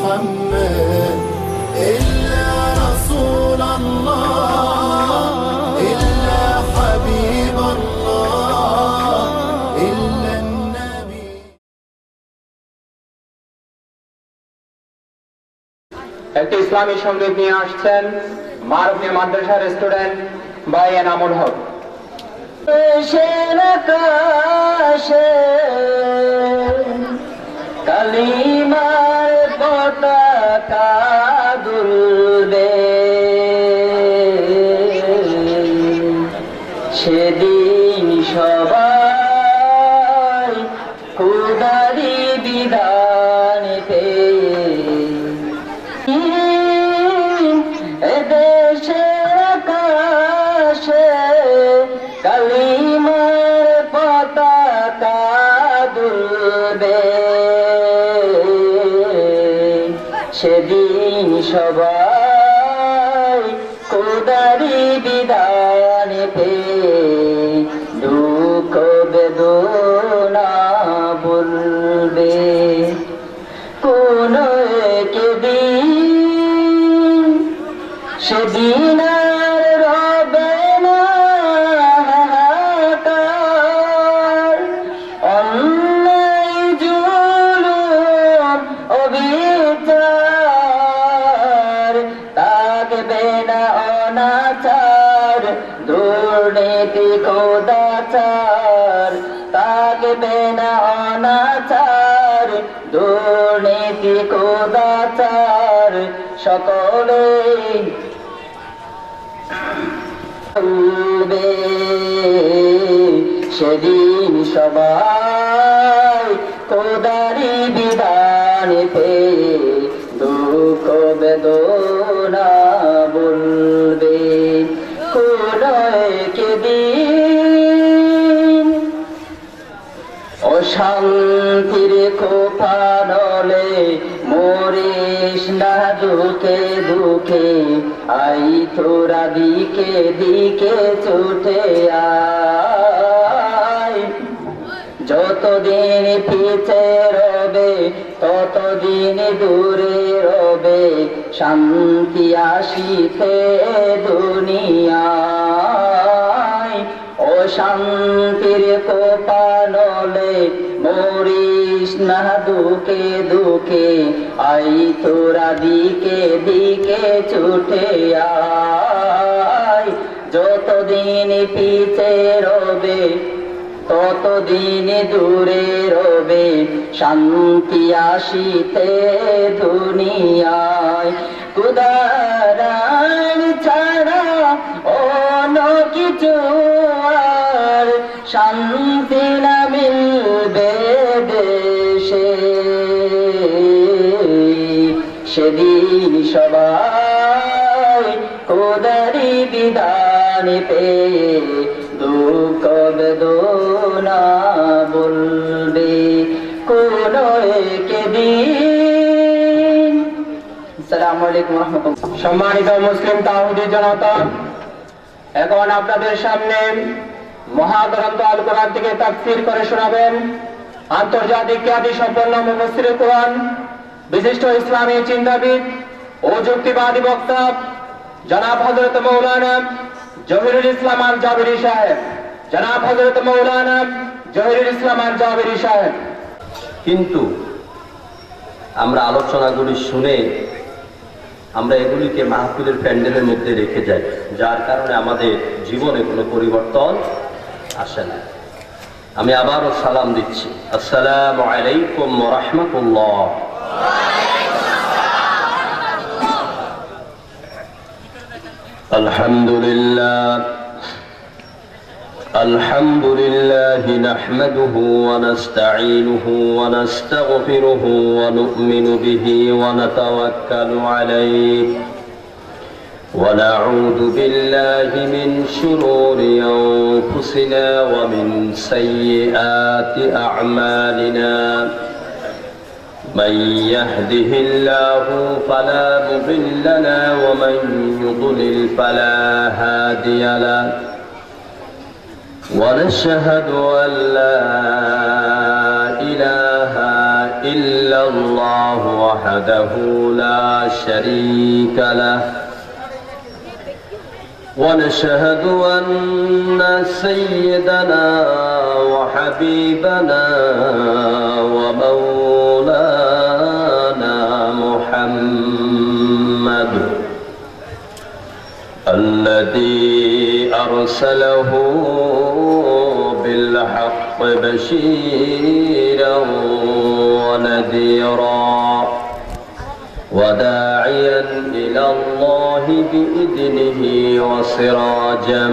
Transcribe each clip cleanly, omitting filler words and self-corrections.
محمد إلا رسول الله إلا حبيب الله إلا النبي একটি ইসলামী সঙ্গীত নিয়ে আসছেন মারুফি মাদ্রাসার স্টুডেন্ট ভাই এনামুল হক। কালিমার পতাকা দুলবে সেদিন সবাই খোদারি বিধান পেয়ে এদেশের আকাশে কালিমার পতাকা দুলবে সেদিন সবাই খোদারি বিধান পেয়ে দুঃখ বেদনা বলবে কোন একদিন সেদিন আর রবে না হাহাকার অন্যায় জুলুম অবিচার থাকবে না অনাচার দুর্নীতি খোদাচার থাকবে না অনাচার দুর্নীতি খোদাচার সকলে সেদিন সবাই খোদারি বিধান পেয়ে দুঃখ বেদনা বলবে কোন একদিন অশান্তির কোপানলে মরিস না দুঃখে দুঃখে আই তোরা দিকে দিকে ছুটে আয় যতদিন পিছে রবে ততদিন দূরে রবে শান্তি আসিতে দুনিয়ায় অশান্তির কোপানলে মরিস না দুঃখে দুঃখে আই তোরা দিকে দিকে ছুটে আয় যতদিন পিছে রবে ততদিন দূরে রবে শান্তি আসিতে দুনিয়ায় কুদারান ছাড়া অন্য কিছু আর শান্তি না মিলবে দেশে সেদিন সবাই খোদারি বিধান পেয়ে দুঃখ বেদনা বলবে কোন একদিন। আসসালামু আলাইকুম ওয়া রাহমাতুল্লাহ। সম্মানিত মুসলিম তাওহীদি জনতা, এখন আপনাদের সামনে মহাগ্রন্থ আল কোরআন থেকে তাফসীর করে শোনাবেন আন্তর্জাতিক খ্যাতি সম্পন্ন মুফাসসির কোরআন, বিশিষ্ট ইসলামী চিন্তাবিদ ও যুক্তিবাদী বক্তা জনাব হযরত মাওলানা জহিরুল ইসলাম আল জাবেরী সাহেব। জনাব হযরত মাওলানা জহিরুল ইসলাম আল জাবেরী সাহেব। কিন্তু আমরা আলোচনাগুলি শুনে আমরা এগুলিকে মাহফিলের প্যান্ডেলের মধ্যে রেখে যাই, যার কারণে আমাদের জীবনে কোনো পরিবর্তন আসে না। আমি আবারও সালাম দিচ্ছি, আসসালামু আলাইকুম ওয়া রাহমাতুল্লাহ। আলহামদুলিল্লাহ الحمد لله نحمده ونستعينه ونستغفره ونؤمن به ونتوكل عليه ونعوذ بالله من شرور أنفسنا ومن سيئات أعمالنا من يهده الله فلا مضل له ومن يضلل فلا هادي له ونشهد أن لا إله إلا الله وحده لا شريك له ونشهد أن سيدنا وحبيبنا ومولانا محمد الذي أرسله بالحق بشيرا ونذيرا وداعيا إلى الله بإذنه وسراجا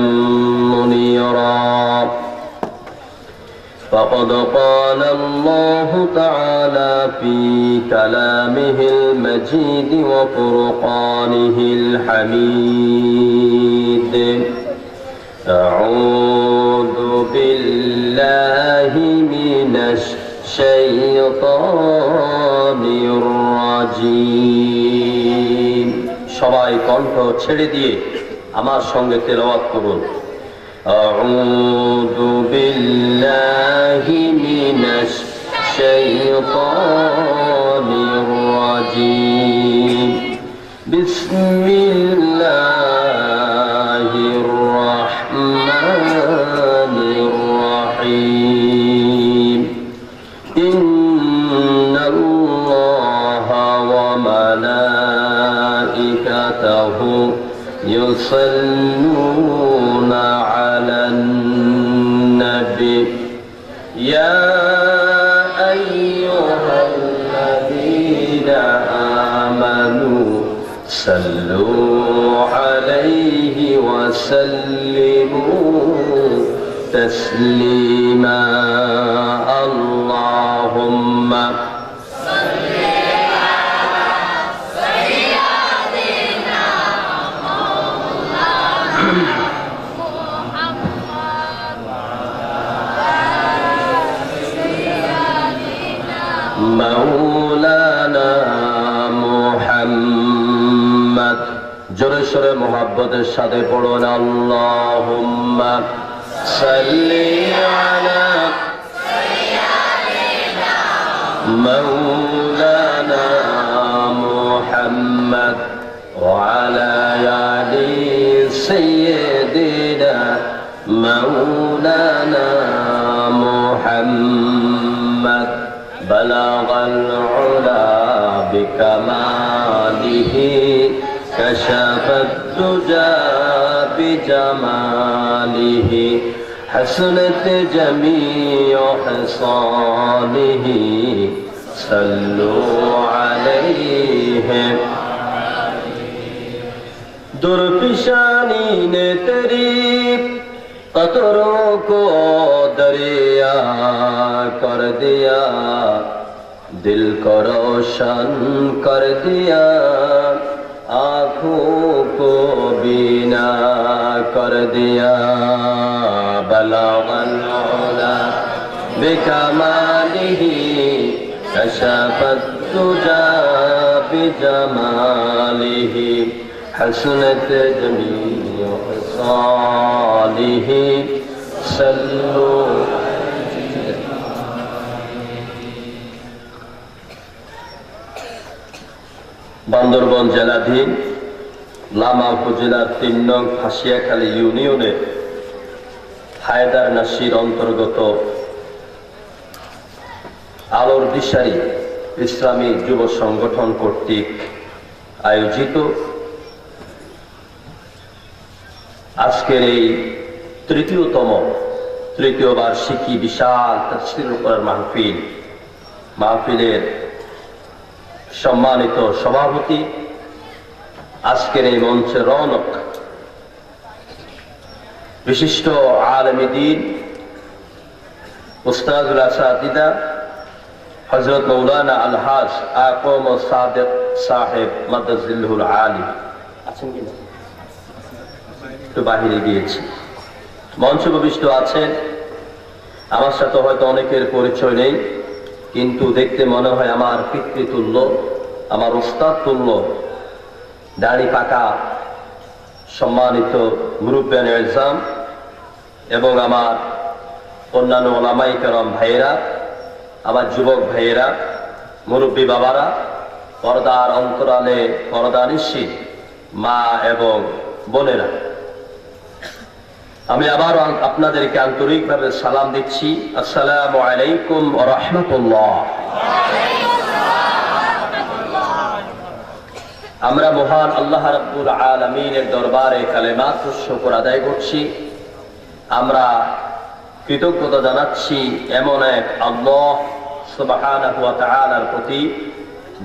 منيرا فقد قال الله تعالى في كلامه المجيد وفرقانه الحميد أعوذ بالله من الشيطان الرجيم সবাই কণ্ঠ ছেড়ে দিয়ে আমার সঙ্গে তেলাওয়াত করুন أعوذ بالله من الشيطان الرجيم بسم الله الرحمن الرحيم إن الله وملائكته يصلون على النبي يا أيها الذين آمنوا صلوا عليه وسلموا تسليما اللهم مولانا محمد জোরে সরে মোহাব্বতের সাথে পড়ুন আল্লাহুম্মা সাল্লি আলা مولانا محمد وعلى آل سيدنا مولانا محمد بلغ العلا بكماله كشف الدجى بجماله حسنت جميع خصاله صلوا عليه درفشانی نے تیری قطروں کو دریا کر دیا دل کو روشن کر دیا آنکھوں کو بینا کر دیا بلغ العلا بکمالہ کشف الدجى بجمالہ حسنت جميع خصاله صلوا বান্দরবান জেলাধীন লামা উপজেলার ৩ নং ফাঁসিয়াখালী ইউনিয়নের হায়দার নাসির অন্তর্গত আলোর দিশারি ইসলামী যুব সংগঠন কর্তৃক আয়োজিত আজকের এই তৃতীয় বার্ষিকী বিশাল তাফসীরুল কোরআন মাহফিলের সম্মানিত সভাপতি, আজকের এই মঞ্চের রৌনক, বিশিষ্ট আলেমে দ্বীন উস্তাদুল আসাতিদা হযরত মাওলানা আলহাজ আকম সাদেক সাহেব মাদাজিল্লুল আলী আছেন কিনা? একটু বাহিরে গিয়েছি। মঞ্চ উপবিষ্ট আছেন, আমার সাথে হয়তো অনেকের পরিচয় নেই, কিন্তু দেখতে মনে হয় আমার পিতৃতুল্য, আমার উস্তাদ তুল্য, দাড়ি পাকা সম্মানিত মুরব্বিয়ান ইলজাম এবং আমার অন্যান্য ওলামায়ে কেরাম ভাইয়েরা, আমার যুবক ভাইয়েরা, মুরব্বী বাবারা, পর্দার অন্তরালে পর্দানিশী মা এবং বোনেরা, আমি আবার আপনাদেরকে আন্তরিকভাবে সালাম দিচ্ছি। আসসালামু আলাইকুম ওয়া রাহমাতুল্লাহ। আমরা মহান আল্লাহ রাব্বুল আলামিনের দরবারে কালেমাত ও শুকর আদায় করছি। আমরা কৃতজ্ঞতা জানাচ্ছি এমন এক আল্লাহ সুবহানাহু ওয়া তাআলার প্রতি,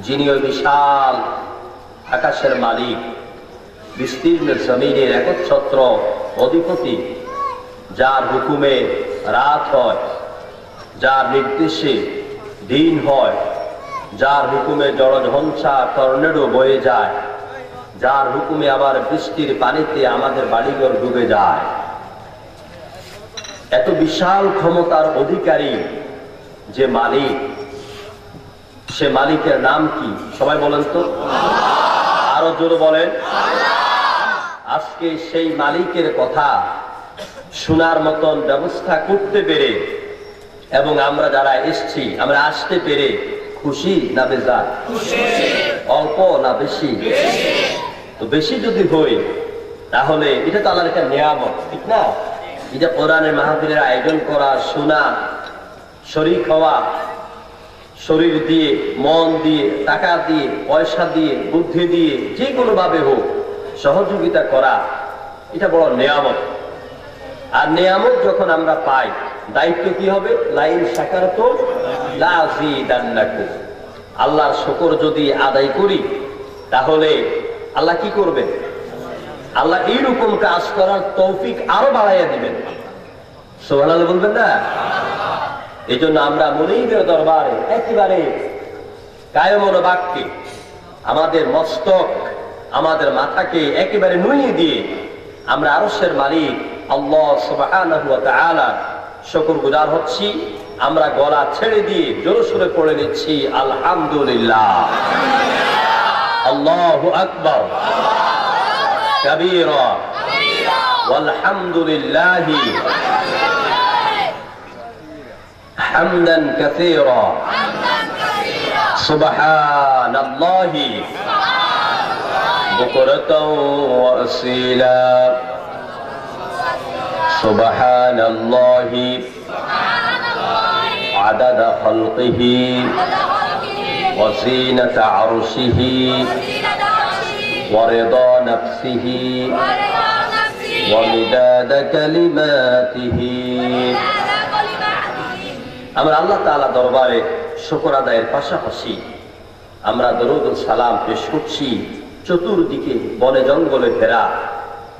যিনি ওই বিশাল আকাশের মালিক, বিস্তীর্ণ জমিনের একচ্ছত্র অধিপতি, যার হুকুমে রাত হয়, যার নির্দেশে দিন হয়, যার হুকুমে জলঝঞ্ঝা টর্নেডো বয়ে যায়, যার হুকুমে আবার বৃষ্টির পানিতে আমাদের বাড়িঘর ডুবে যায়। এত বিশাল ক্ষমতার অধিকারী যে মালিক, সে মালিকের নাম কি? সবাই বলেন তো, আরো জোরে বলেন। আজকে সেই মালিকের কথা শোনার মতন ব্যবস্থা করতে পেরে এবং আমরা যারা এসছি, আমরা আসতে পেরে খুশি না বেজার? অল্প না বেশি? তো বেশি যদি হই তাহলে এটা তো আল্লাহর একটা নিয়ামত, ঠিক না? এটা কোরআনের মাহফিলের আয়োজন করা, শোনা, শরীক হওয়া, শরীর দিয়ে, মন দিয়ে, টাকা দিয়ে, পয়সা দিয়ে, বুদ্ধি দিয়ে, যে কোনো ভাবে হোক সহযোগিতা করা, এটা বড় নিয়ামত। আর নিয়ামত যখন আমরা পাই, দায়িত্ব কি হবে? লাইন শাকারতুম লাযীদান্নাকুম। আল্লাহর শুকর যদি আদায় করি তাহলে আল্লাহ কি করবে? আল্লাহ এইরকম কাজ করার তৌফিক আরো বাড়াইয়া দিবেন। সুবহানাল্লাহ বলবেন না? এই জন্য আমরা মুনিবের দরবারে একেবারে কায়মন বাক্যে আমাদের মস্তক, আমাদের মাথাকে একেবারে নুইয়ে দিয়ে আমরা আরশের মালিক আল্লাহ সুবহানাহু ওয়া তাআলা শুকরগুজার হচ্ছি। আমরা গলা ছেড়ে দিয়ে জোরে সোরে পড়ে নিচ্ছি আলহামদুলিল্লাহ, আল্লাহু আকবার কাবীরা ওয়ালহামদুলিল্লাহি হামদান কাসীরা সুবহানাল্লাহি বুকরাতাও ওয়া আসীলা সুবহানাল্লাহি আদাদা খালকিহি ওয়া জিনাতা আরশিহি ওয়া রিদা নাফসিহি ওয়া মিদাদা কালিমাতিহি। আমরা আল্লাহ তাআলা দরবারে শুকর আদায়ের পাশাপাশি আমরা দরুদ ও সালাম পেশ করছি। চতুর্দিকে বনে জঙ্গলে ঘেরা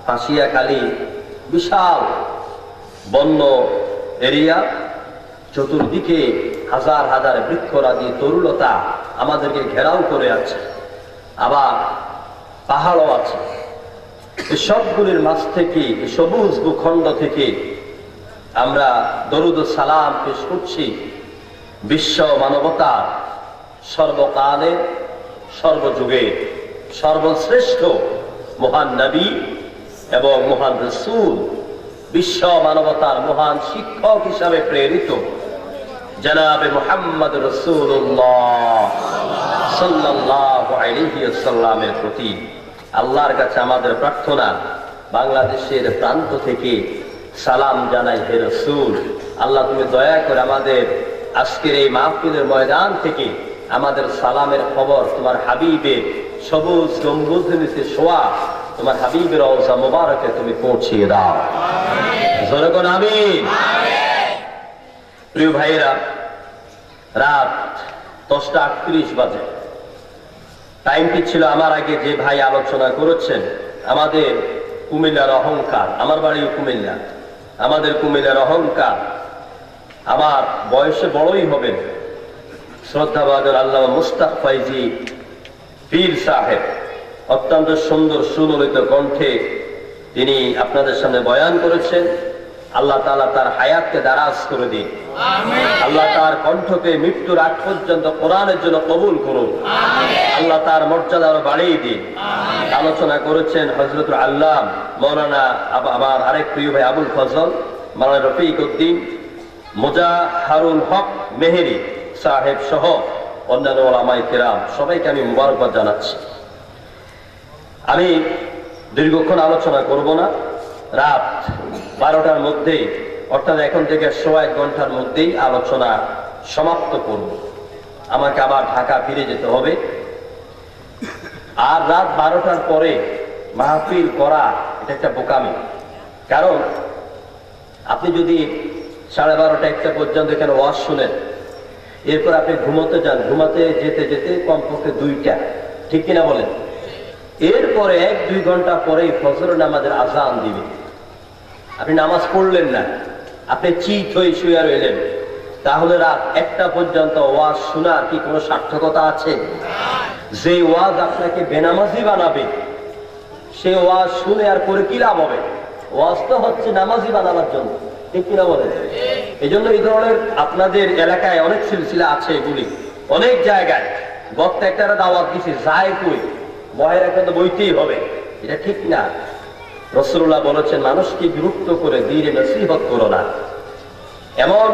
ফাঁসিয়াখালী বিশাল বন্য এরিয়া, চতুর্দিকে হাজার হাজার বৃক্ষরাজি তরুলতা আমাদেরকে ঘেরাও করে আছে, আবার পাহাড়ও আছে। এই সবগুলির মাঝ থেকে, সবুজ ভূখণ্ড থেকে আমরা দরুদ ও সালাম পেশ করছি বিশ্ব মানবতার সর্বকালে, সর্বযুগে সর্বশ্রেষ্ঠ মহান নবী এবং মহান রাসূল, বিশ্ব মানবতার মহান শিক্ষক হিসাবে প্রেরিত জনাবে মুহাম্মদ রাসূলুল্লাহ সাল্লাল্লাহু আলাইহি ওয়াসাল্লামের প্রতি আল্লাহর কাছে আমাদের প্রার্থনা, বাংলাদেশের প্রান্ত থেকে সালাম জানাই হে রাসূল। আল্লাহ তুমি দয়া করে আমাদের আজকের এই মাহফিলের ময়দান থেকে আমাদের সালামের খবর তোমার হাবিবের সবুজ গম্বুজের নিচে শোয়া তোমার হাবিবের রওজা মুবারকে তুমি পৌঁছিয়ে দাও। জোরে কোন আমিন। প্রিয় ভাইরা, রাত 10:38 বাজে। টাইমটি ছিল আমার আগে যে ভাই আলোচনা করেছেন, আমাদের কুমিল্লার অহংকার, আমার বাড়ি কুমিল্লা, আমাদের কুমিল্লার অহংকার, আমার বয়সে বড়ই হবেন শ্রদ্ধাবাদের আল্লামা মুস্তাক ফাইজি পীর সাহেব, অত্যন্ত সুন্দর সুললিত কণ্ঠে তিনি আপনাদের সামনে বয়ান করেছেন। আল্লাহ তাআলা তার হায়াতকে দারাজ করে দিন, আল্লাহ তার কণ্ঠকে মৃত্যুর আগ পর্যন্ত কোরআনের জন্য কবুল করুন, আল্লাহ তার মর্যাদা আরো বাড়িয়ে দিন। আলোচনা করেছেন হযরতুল আল্লাম মাওলানা আমার আরেক প্রিয় ভাই আবুল ফজল মাওলানা রফিক উদ্দিন মুজাহারুল হক মেহেরি সাহেব সহ অন্যান্য ওলামায়ে কেরাম সবাইকে আমি মুবারকবাদ জানাচ্ছি। আমি দীর্ঘক্ষণ আলোচনা করব না, রাত 12টার মধ্যেই অর্থাৎ এখন থেকে 1.5 ঘন্টার মধ্যেই আলোচনা সমাপ্ত করব। আমাকে আবার ঢাকা ফিরে যেতে হবে। আর রাত 12টার পরে মাহফিল করা এটা একটা বোকামি। কারণ আপনি যদি 12:30 1টা পর্যন্ত এখানে ওয়াজ শুনেন, এরপর আপনি ঘুমোতে যান, ঘুমাতে যেতে যেতে কমপক্ষে 2টা, ঠিক কিনা বলেন? এরপরে 1-2 ঘন্টা পরেই ফজর নামাজের আযান দিবে, আপনি নামাজ পড়লেন না, আপনি চিত হয়ে শুয়ে রইলেন, তাহলে রাত 1টা পর্যন্ত ওয়াজ শোনার কি কোনো সার্থকতা আছে? যে ওয়াজ আপনাকে বেনামাজি বানাবে, সে ওয়াজ শুনে আর করে কি লাভ হবে? ওয়াজ তো হচ্ছে নামাজি বানাবার জন্য, ঠিক কিনা বলেন? এই জন্য এই ধরনের আপনাদের এলাকায় অনেক সিলসিলা আছে, এগুলি অনেক জায়গায় বক্তা একটা দাওয়াত দিচ্ছে, যায় কই বহের একটা তো বইতেই হবে, এটা ঠিক না। রাসূলুল্লাহ বলেছেন, মানুষকে বিরক্ত করে দ্বীনে নসিহত করো না, এমন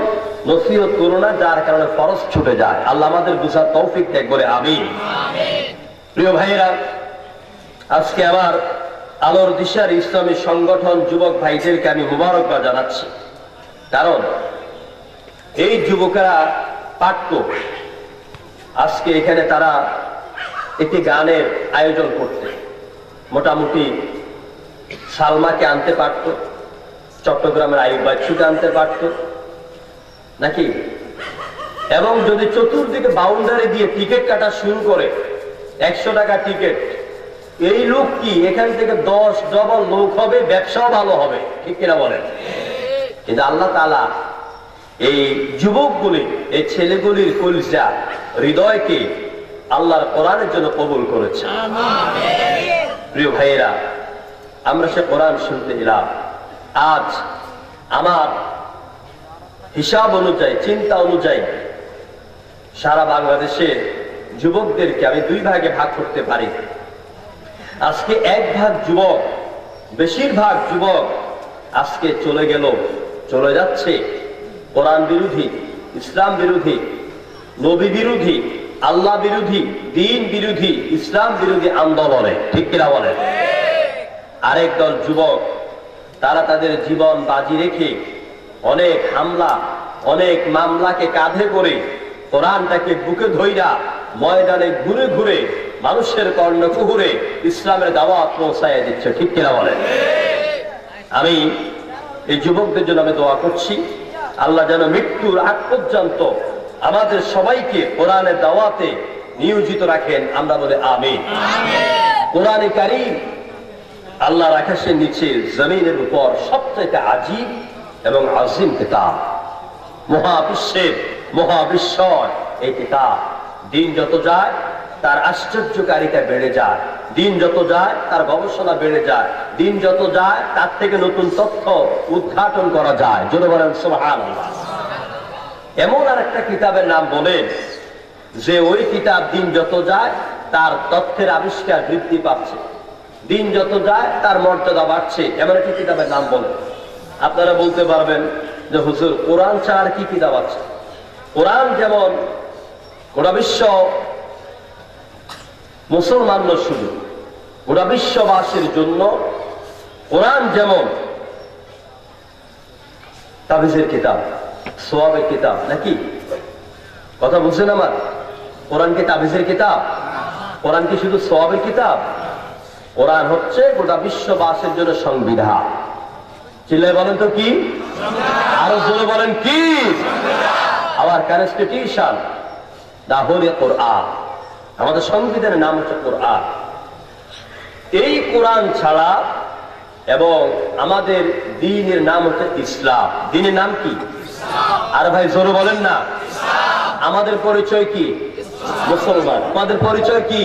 নসিহত করো না যার কারণে ফরজ ছুটে যায়। আল্লাহ আমাদের বুঝার তৌফিক দেখ, বলে আমিন। প্রিয় ভাইয়েরা, আজকে আমার আলোর দিশার ইসলামী সংগঠন যুবক ভাইদেরকে আমি মুবারকবাদ জানাচ্ছি। কারণ এই যুবকেরা পারত আজকে এখানে তারা একটি গানের আয়োজন করতে, মোটামুটি সালমাকে আনতে পারত, চট্টগ্রামের আইয়ুব বাচ্চুকে আনতে পারত নাকি, এবং যদি চতুর্দিকে বাউন্ডারি দিয়ে টিকিট কাটা শুরু করে 100 টাকা টিকিট, এই লোক কি এখান থেকে 10 ডবল লোক হবে, ব্যবসাও ভালো হবে, ঠিক কিনা বলেন? কিন্তু আল্লাহ তাআলা এই যুবকগুলি, এই ছেলেগুলির কলিজা হৃদয়কে আল্লাহর কোরআনের জন্য কবুল করেছে। প্রিয় ভাইয়েরা, আমরা সে কোরআন শুনতে এলাম। আজ আমার হিসাব অনুযায়ী, চিন্তা অনুযায়ী সারা বাংলাদেশে যুবকদেরকে আমি 2 ভাগে ভাগ করতে পারি। আজকে 1 ভাগ যুবক, বেশিরভাগ যুবক আজকে চলে যাচ্ছে কোরআন বিরোধী, ইসলাম বিরোধী, নবী বিরোধী, আল্লাহ বিরোধী, দ্বীন বিরোধী, ইসলাম বিরোধী আন্দোলনে, ঠিক কিনা বলেন? আরেক দল যুবক, তারা তাদের জীবন বাজি রেখে অনেক হামলা, অনেক মামলাকে কাঁধে করে কোরআনটাকে বুকে ধইরা ময়দানে ঘুরে ঘুরে মানুষের কর্ণকুহুরে ইসলামের দাওয়াত পৌঁছায় দিচ্ছে, ঠিক কিনা বলেন? আমি এই যুবকদের জন্য আমি দোয়া করছি, আল্লাহ যেন মৃত্যুর আগ পর্যন্ত আমাদের সবাইকে কোরআনের দাওয়াতে নিয়োজিত রাখেন, আমরা বলে আমিন। কোরআনে কারীম আল্লাহর আকাশের নিচে জমিনের উপর সবচেয়ে আজীব এবং আজিম কিতাব, মহাবিশ্বের মহাবিশ্বর এই কিতাব। দিন যত যায় তার আশ্চর্যকারিতা বেড়ে যায়, দিন যত যায় তার গবেষণা বেড়ে যায়, দিন যত যায় তার থেকে নতুন তথ্য উদ্ঘাটন করা যায়। জোরে বলেন সুবহানাল্লাহ। এমন আর একটা কিতাবের নাম বলেন যে ওই কিতাব দিন যত যায় তার তথ্যের আবিষ্কার বৃদ্ধি পাচ্ছে, দিন যত যায় তার মর্যাদা বাড়ছে, এমন একটি কিতাবের নাম বলেন। আপনারা বলতে পারবেন যে হুজুর কোরআন ছাড়া আর কি কিতাব আছে? কোরআন যেমন গোটা বিশ্ব মুসলমান শুধু, গোটা বিশ্ববাসীর জন্য কোরআন যেমন তাবিজের কিতাব, সওয়াবের কিতাব, নাকি? কথা বুঝছেন আমার? কোরআন কি তাবিজের কিতাব? কোরআন কি শুধু সওয়াবের কিতাব? কোরআন হচ্ছে গোটা বিশ্ববাসীর জন্য সংবিধান। চিল্লায় বলেন তো কি? আরো জোরে বলেন কি? আওয়ার কনস্টিটিউশন, দা হোলি কোরআন। আমাদের সংবিধানের নাম হচ্ছে কোরআন। এই কোরআন ছাড়া এবং আমাদের দ্বীনের নাম হচ্ছে ইসলাম। দ্বীনের নাম কি? আর ভাই জোরে বলেন না। আমাদের পরিচয় কি? মুসলমান। আমাদের পরিচয় কি?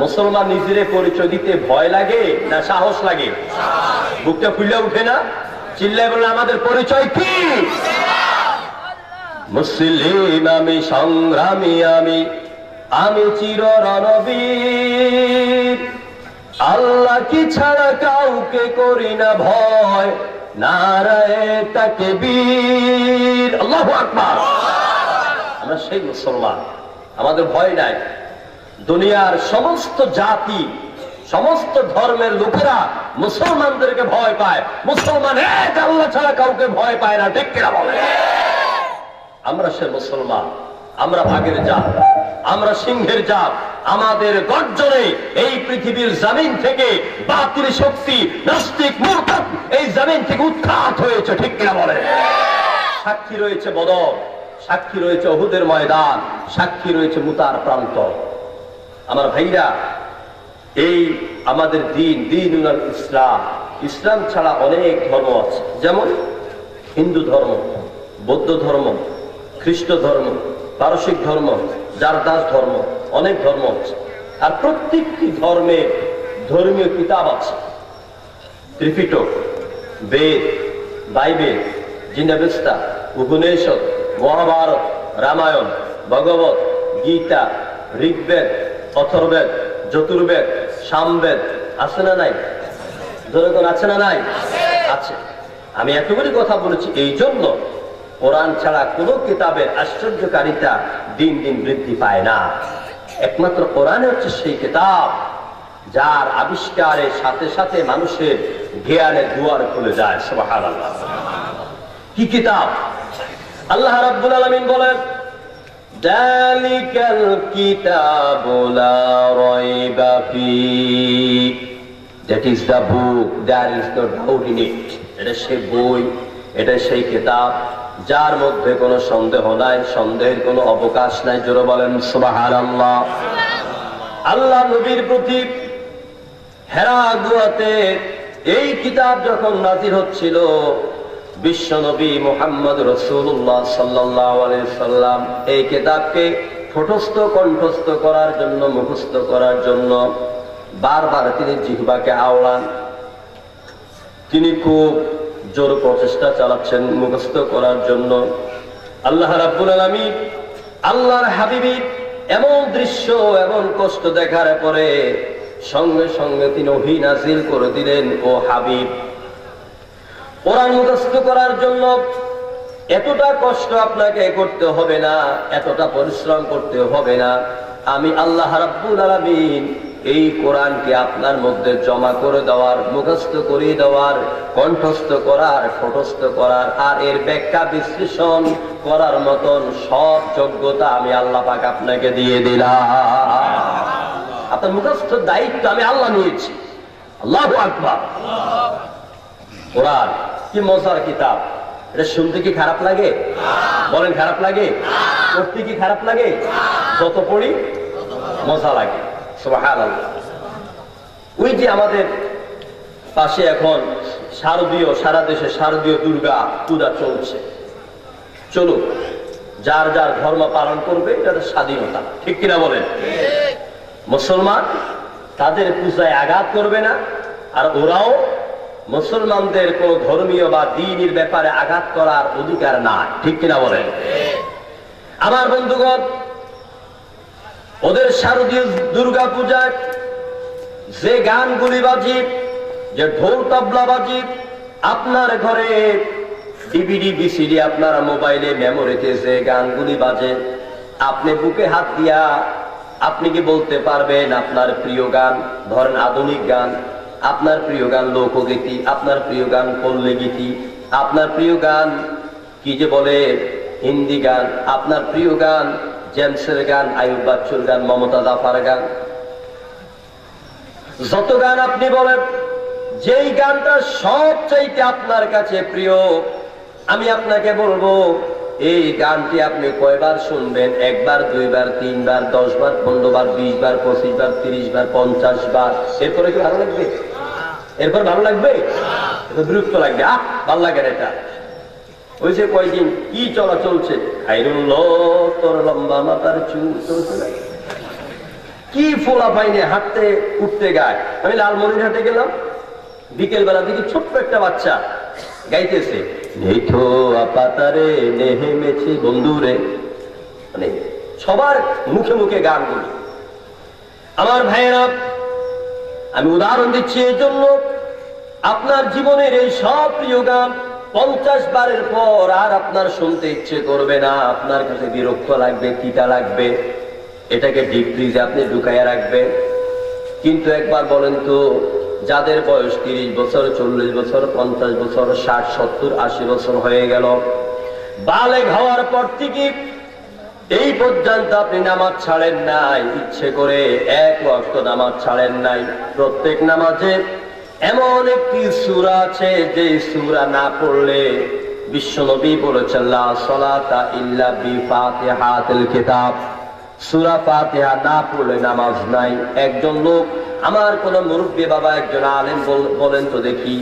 মুসলমান। নিজের পরিচয় দিতে ভয় লাগে না সাহস লাগে? বুকটা ফুলে উঠে না? চিল্লায় বলে আমাদের পরিচয় কি? মুসলিম আমি, সংগ্রামী আমি, আমি চির রণবীর, আল্লাহ কি ছাড়া কাউকে করি না ভয়, নারায়ে তাকবীর, আল্লাহু আকবার। আমরা সেই মুসলমান, আমাদের ভয় নাই। দুনিয়ার সমস্ত জাতি, সমস্ত ধর্মের লোকেরা মুসলমানদেরকে ভয় পায়। মুসলমান এক আল্লাহ ছাড়া কাউকে ভয় পায় না, ঠিক কিনা বলে? আমরা সে মুসলমান, আমরা ভাগের জাত, আমরা সিংহের জাত। আমাদের গর্জনে এই পৃথিবীর জমিন থেকে বাতিল শক্তি, নাস্তিক, মুরতাদ এই জমিন থেকে উৎখাত হয়েছে, ঠিক কিনা বলে? সাক্ষী রয়েছে বদর, সাক্ষী রয়েছে উহুদের ময়দান, সাক্ষী রয়েছে মুতার প্রান্ত। আমার ভাইরা, এই আমাদের দিন ইসলাম, ইসলাম ছাড়া অনেক ধর্ম আছে, যেমন হিন্দু ধর্ম, বৌদ্ধ ধর্ম, খ্রিস্ট ধর্ম, পারসিক ধর্ম, জারদাস ধর্ম, অনেক ধর্ম আছে। আর প্রত্যেকটি ধর্মের ধর্মীয় কিতাব আছে। ত্রিপিটক, বেদ, বাইবেল, জিনাবেস্তা, উপনিষদ, মহাভারত, রামায়ণ, ভগবত গীতা, ঋগ্বেদ, অথর্বেদ, যজুর্বেদ, সামবেদ আছে না নাই? যেরকম আছে না নাই? আছে। আমি এতগুলি কথা বলেছি এই জন্য, কোরআন ছাড়া কোনো কিতাবের আশ্চর্যকারিতা দিন দিন বৃদ্ধি পায় না। একমাত্র কোরআন হচ্ছে সেই কিতাব যার আবিষ্কারের সাথে সাথে মানুষের জ্ঞানের দুয়ার খুলে যায়। সুবহানাল্লাহ। কি কিতাব? আল্লাহ রাব্বুল আলামিন বলেন, যালিকাল কিতাবু লা রাইবা ফীহি, that is the book, there is no doubt in it. এটা সেই বই, এটা সেই কিতাব যার মধ্যে কোনো সন্দেহ নাই, সন্দেহের কোনো অবকাশ নাই। জোরে বলেন সুবহানাল্লাহ। আল্লাহ নবীর প্রতি হেরা গুহাতে এই কিতাব যখন নাযিল হচ্ছিল, বিশ্ব নবী মুহাম্মদ রাসূলুল্লাহ সাল্লাল্লাহু আলাইহি সাল্লাম এই কিতাবকে ঠোঁটস্থ কণ্ঠস্থ করার জন্য, মুখস্থ করার জন্য বারবার তিনি জিহ্বাকে আওড়ান। তিনি খুব জোর প্রচেষ্টা চালাচ্ছেন মুখস্থ করার জন্য। আল্লাহ রাব্বুল আলামিন আল্লাহর হাবিবের এমন দৃশ্য, এমন কষ্ট দেখার পরে সঙ্গে সঙ্গে তিনি ওহী নাযিল করে দিলেন, ও হাবিব, কোরআন মুখস্থ করার জন্য এতটা কষ্ট আপনাকে করতে হবে না, এতটা পরিশ্রম করতে হবে না। আমি আল্লাহ রাব্বুল আলামিন এই কোরআনকে আপনার মধ্যে জমা করে দেওয়ার, মুখস্থ করিয়ে দেওয়ার, কণ্ঠস্থ করার, ঠোঁটস্থ করার আর এর ব্যাখ্যা বিশ্লেষণ করার মতন সব যোগ্যতা আমি আল্লাহ পাক আপনাকে দিয়ে দিলাম। আপনার মুখস্থ দায়িত্ব আমি আল্লাহ নিয়েছি। আল্লাহু আকবার। কোরআন কি মজার কিতাব! এটা শুনতে কি খারাপ লাগে? বলেন, খারাপ লাগে? পড়তে কি খারাপ লাগে? যত পড়ি মজা লাগে। সুবহানাল্লাহ। ওই যে আমাদের পাশে এখন শারদীয়, সারা দেশে শারদীয় দুর্গা পূজা চলছে। চলুক, যার যার ধর্ম পালন করবে, এটা স্বাধীনতা, ঠিক কিনা বলেন? মুসলমান তাদের পূজায় আঘাত করবে না, আর ওরাও মুসলমানদের কোন ধর্মীয় বা দ্বীনের ব্যাপারে আঘাত করার অধিকার নাই, ঠিক কিনা বলেন? আমার বন্ধুগণ, ওদের শারদীয় দুর্গা পূজায় যে গানগুলি বাজি, যে ঢোল তবলা বাজি, আপনার ঘরে ডিভিডি বিসিডি, আপনার মোবাইলে মেমোরিতে যে গানগুলি বাজে, আপনি বুকে হাত দিয়া আপনি কি বলতে পারবেন আপনার প্রিয় গান? ধরেন আধুনিক গান, আপনার প্রিয় গান লোকগীতি, আপনার প্রিয় গান পল্লী গীতি, আপনার প্রিয় গান কি যে বলে হিন্দি গান, আপনার প্রিয় গান জেমসের গান, আয়ুব বাচ্চুর গান, মমতা জাফার গান, যত গান আপনি বলেন, যেই গানটা সবচাইতে আপনার কাছে প্রিয়, আমি আপনাকে বলবো এই গানটি আপনি কয়বার শুনবেন? একবার, দুইবার, তিনবার, 10 বার, 15 বার, 20 বার, 25 বার, 30 বার, 50 বার। এরপরে কি ভালো লাগবে? এরপর ভালো লাগবে? বিরক্ত লাগবে। ভালো লাগে না এটা। ওই যে কয়দিন কি চলা চলছে, তোর লম্বা মাথার চুল চলছে না, কি ফোলা পাইনে হাঁটতে উঠতে গায়। আমি লালমনিরহাটে গেলাম, বিকেল বেলা দেখি ছোট্ট একটা বাচ্চা গাইতেছে, নেঠো আপাতারে নেহেমেছে বন্ধুরে। মানে সবার মুখে মুখে গানগুলি। আমার ভাইয়েরা, আমি উদাহরণ দিচ্ছি এই জন্য, আপনার জীবনের এই সব প্রিয় গান 50 বারের পর আর আপনার শুনতে ইচ্ছে করবে না, আপনার কাছে বিরক্ত লাগবে, তিতা লাগবে। এটাকে ডিপ ফ্রিজে আপনি ঢুকাইয়া রাখবেন। কিন্তু একবার বলেন তো, যাদের বয়স 30 বছর, 40 বছর, 50 বছর, 60, 70, 80 বছর হয়ে গেল, বালেগ হওয়ার পর থেকে এই পর্যন্ত আপনি নামাজ ছাড়েন নাই, ইচ্ছে করে এক ওয়াক্ত নামাজ ছাড়েন নাই। প্রত্যেক নামাজে এমন একটি সূরা আছে যে সূরা না পড়লে বিশ্বনবী বলেছেন লা সালাতা ইল্লা বিফাতিহাতিল কিতাব, সূরা ফাতিহা না পড়লে নামাজ নাই। একজন লোক, আমার কোন মুরব্বী বাবা, একজন আলেম বলেন তো দেখি,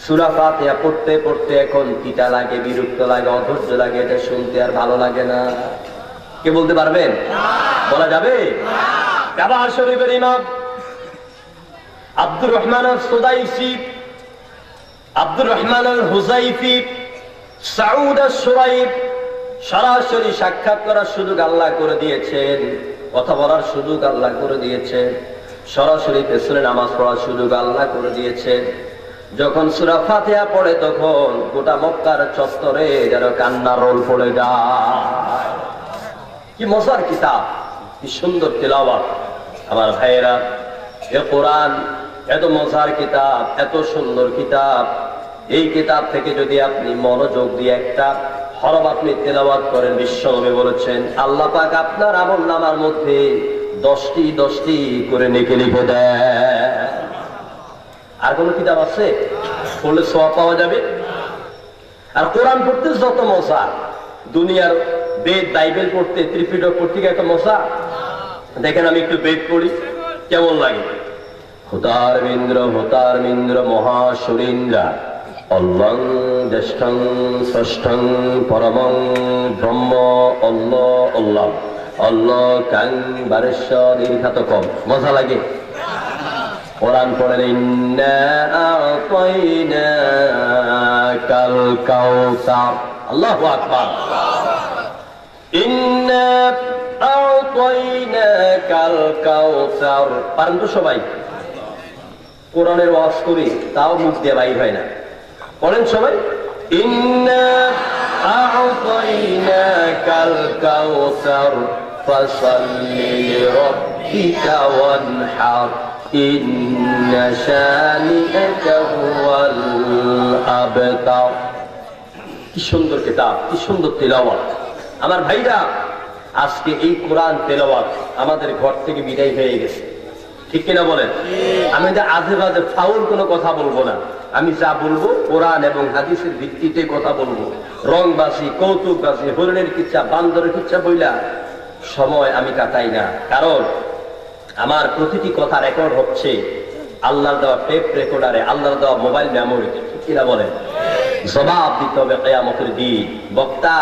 সূরা ফাতিহা পড়তে পড়তে এখন তিতা লাগে, বিরক্ত লাগে, অধৈর্য লাগে, এটা শুনতে আর ভালো লাগে না। কে বলতে পারবেন? বলা যাবে? কাবা শরীফের ইমাম আব্দুর রহমান আল-সুদাইসি, আব্দুর রহমান আল-হুযাইফি, সাউদ আশ-শুরাইব সরাসরি সাক্ষাৎ করার সুযোগ আল্লাহ করে দিয়েছেন, কথা বলার সুযোগ আল্লাহ করে দিয়েছেন, সরাসরি পেছনে নামাজ পড়ার সুযোগ আল্লাহ করে দিয়েছেন। যখন সূরা ফাতিহা পড়ে তখন গোটা মক্কার চত্বরে যেন কান্নার রোল পড়ে যায়। কি মজার কিতাব, কি সুন্দর তেলাওয়াত। আমার ভাইয়েরা, এ কোরআন এত মজার কিতাব, এত সুন্দর কিতাব, এই কিতাব থেকে যদি আপনি মনোযোগ দিয়ে একটা হরফ আপনি তেলাওয়াত করেন, বিশ্বনবী বলেছেন আল্লাহ পাক আপনার আমলনামার মধ্যে 10টি করে নেকি লিখে দেয়। আর কোন কিতাব আছে পড়লে সওয়াব পাওয়া যাবে? আর কোরআন পড়তে যত মজা, দুনিয়ার বেদ বাইবেল পড়তে, ত্রিপিটক পড়তে এত মজা। দেখেন আমি একটু বেদ পড়ি, কেমন লাগে? হুতার মিন্দ্র মহাসুরেন্দ্র অল্লং জ্যেষ্ঠং ষষ্ঠং পরমং ব্রহ্ম অল্লাহ কাং বারেশ্ব দীর্ঘাত কম। মজা লাগে। কোরআন পড়েন ইন্না আ'তাইনাকাল কাউসার, আল্লাহু আকবার। ইন্না আ'তাইনাকাল কাউসার। পারেন তো সবাই? কোরআনের ওয়াজ করি তাও মুখ দিয়ে বাইর হয় না। বলেন সবাই, ইন্না আ'তাইনাকাল কাউসার ফাসাল্লি লিরাব্বিকা ওয়ানহার ইন্না শানিআকা হুয়াল আবতার। কি সুন্দর কিতাব, কি সুন্দর তেলাওয়াত। আমার ভাইরা, আজকে এই কোরআন তেলাওয়াত আমাদের ঘর থেকে বিদায় হয়ে গেছে, ঠিক কিনা বলেন? আমি যে আজে বাজে ফাউল কোনো কথা বলবো না, আমি যা বলবো কোরআন এবং হাদিসের ভিত্তিতে কথা বলবো। রংবাসী, কৌতুকবাসী, হরিণের কিচ্ছা, বান্দরের কিচ্ছা বইলা সময় আমি কাটাই না, কারণ আমার প্রতিটি কথা রেকর্ড হচ্ছে আল্লাহর দেওয়া টেপ রেকর্ডারে, আল্লাহর দেওয়া মোবাইল মেমোরিতে, ঠিক কিনা বলেন? জবাব দিতে হবে কিয়ামতের দিন। বক্তা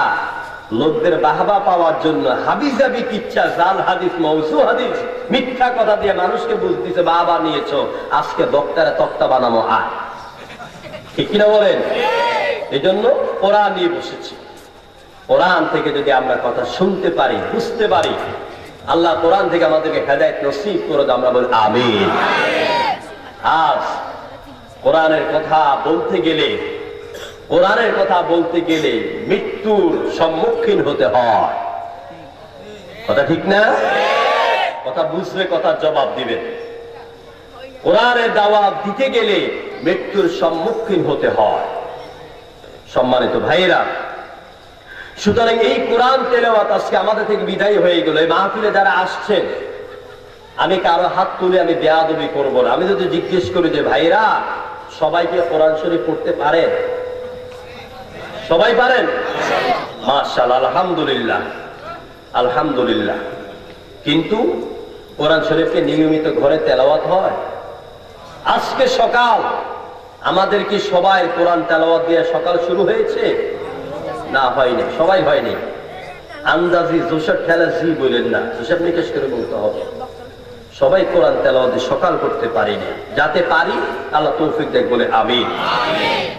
লোকদের বাহবা পাওয়ার জন্য হাবিজাবি কিচ্ছা, জাল হাদিস, মৌসু হাদিস, মিথ্যা কথা দিয়ে মানুষকে বুঝতেছে বাবা নিয়েছো, আজকে বক্তারা তক্তা বানানো আয়, ঠিক কিনা বলেন? এই জন্য কোরআন নিয়ে বসেছি। কোরআন থেকে যদি আমরা কথা শুনতে পারি, বুঝতে পারি, আল্লাহ কোরআন থেকে আমাদেরকে হেদায়েত নসিব করে দাও, আমরা বলি আমিন। আজ কোরআনের কথা বলতে গেলে মৃত্যুর সম্মুখীন হতে হয়, কথা ঠিক না? কথা বুঝবে, কথা জবাব দিবে। কোরআনের দাওয়াত দিতে গেলে মৃত্যুর সম্মুখীন হতে হয়। সম্মানিত ভাইয়েরা, সুতরাং এই কোরআন তেলাওয়াত আজকে আমাদের থেকে বিদায় হয়ে গেল। এই মাহফিলে যারা আসছেন, আমি কারো হাত তুলে আমি বেয়াদবি করবো না। আমি যদি জিজ্ঞেস করি যে ভাইরা সবাইকে কোরআন শরীফ পড়তে পারেন? সবাই পারেন? মাশাআল্লাহ, আলহামদুলিল্লাহ, আলহামদুলিল্লাহ। কিন্তু কোরআন শরীফকে নিয়মিত ঘরে তেলাওয়াত হয়? আজকে সকাল আমাদের কি সবাই কোরআন তেলাওয়াত দিয়ে সকাল শুরু হয়েছে? না, হয়নি, সবাই হয়নি। আন্দাজি জোসেফ ঠেলা জি বলেন না, হিসাব নিকেশ করে বলতে হবে। সবাই কোরআন তেলাওয়াত সকাল করতে পারিনি, যাতে পারি আল্লাহ তৌফিক দেখ বলে আমিন।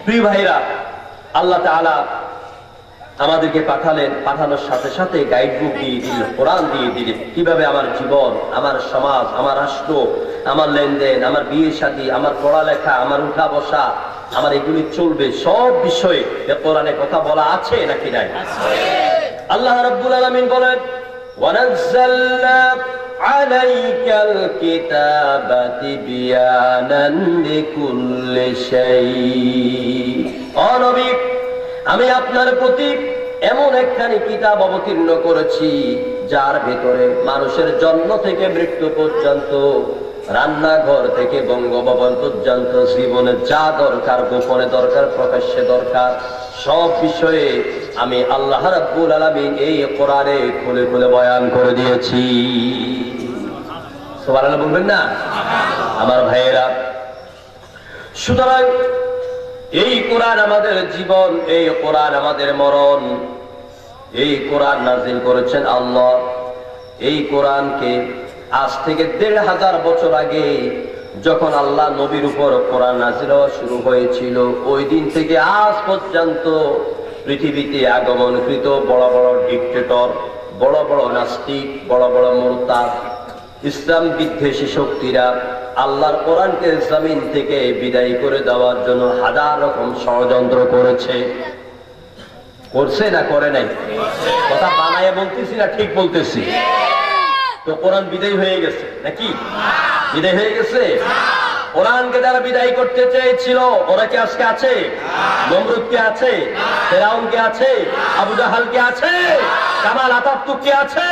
প্রিয় ভাইরা, আল্লাহ তাআলা আমাদেরকে পাঠালেন, পাঠানোর সাথে সাথে গাইড বুক দিয়ে দিলেন, কোরআন দিয়ে দিলেন। কিভাবে আমার জীবন, আমার সমাজ, আমার রাষ্ট্র, আমার লেনদেন, আমার বিয়ে শাদী, আমার পড়ালেখা, আমার উঠা বসা, আমার এগুলি চলবে, সব বিষয়ে কোরআনে কথা বলা আছে নাকি নাই? আল্লাহ রাব্বুল আলামিন বলেন ওয়ানাজ্জালনা আলাইকাল কিতাবা তিবয়ানান লিকুল্লি শাই। ও নবী, আমি আপনার প্রতি এমন একখানি কিতাব অবতীর্ণ করেছি যার ভেতরে মানুষের জন্ম থেকে মৃত্যু পর্যন্ত, রান্নাঘর থেকে বঙ্গভবন পর্যন্ত জীবনে যা দরকার, গোপনে দরকার, প্রকাশ্যে দরকার, সব বিষয়ে আমি আল্লাহ রাব্বুল আলামিন এই কোরআনে খুলে খুলে বয়ান করে দিয়েছি। সুবহানাল্লাহ বলবেন না আমার ভাইয়েরা? সুতরাং এই কোরআন আমাদের জীবন, এই কোরআন আমাদের মরণ। এই কোরআন নাজিল করেছেন আল্লাহ। এই কোরআনকে আজ থেকে ১৫০০ বছর আগে যখন আল্লাহ নবীর উপর কোরআন নাজিল হওয়া শুরু হয়েছিল, ওই দিন থেকে আজ পর্যন্ত পৃথিবীতে আগমনকৃত বড় বড় ডিক্টেটর, বড় বড় নাস্তিক, বড় বড় মুরতাদ, ইসলাম বিদ্বেষী শক্তিরা আল্লাহর কোরআনকে জমিন থেকে বিদায় করে দেওয়ার জন্য হাজার রকম ষড়যন্ত্র করেছে। করছে না করে নাই? কথা বানায় বলতেছি না ঠিক বলতেছি? তো কোরআন বিদায় হয়ে গেছে নাকি? বিদায় হয়ে গেছে? কোরআনকে যারা বিদায় করতে চেয়েছিল ওরা কি আজকে আছে? নমরুদ কে আছে? ফেরাউন কে আছে? আবু জাহাল কে আছে? কামাল আতাতুর্ক কে আছে?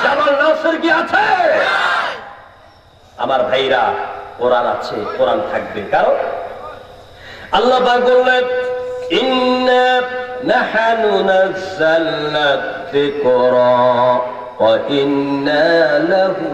জামাল নাসির কি আছে? আমার ভাইরা, কোরআন আছে, কোরআন থাকবে। কারণ আল্লাহ পাক বললেন, ইন্না নাহনু নাযালনা যিকরা ওয়া ইন্না লাহু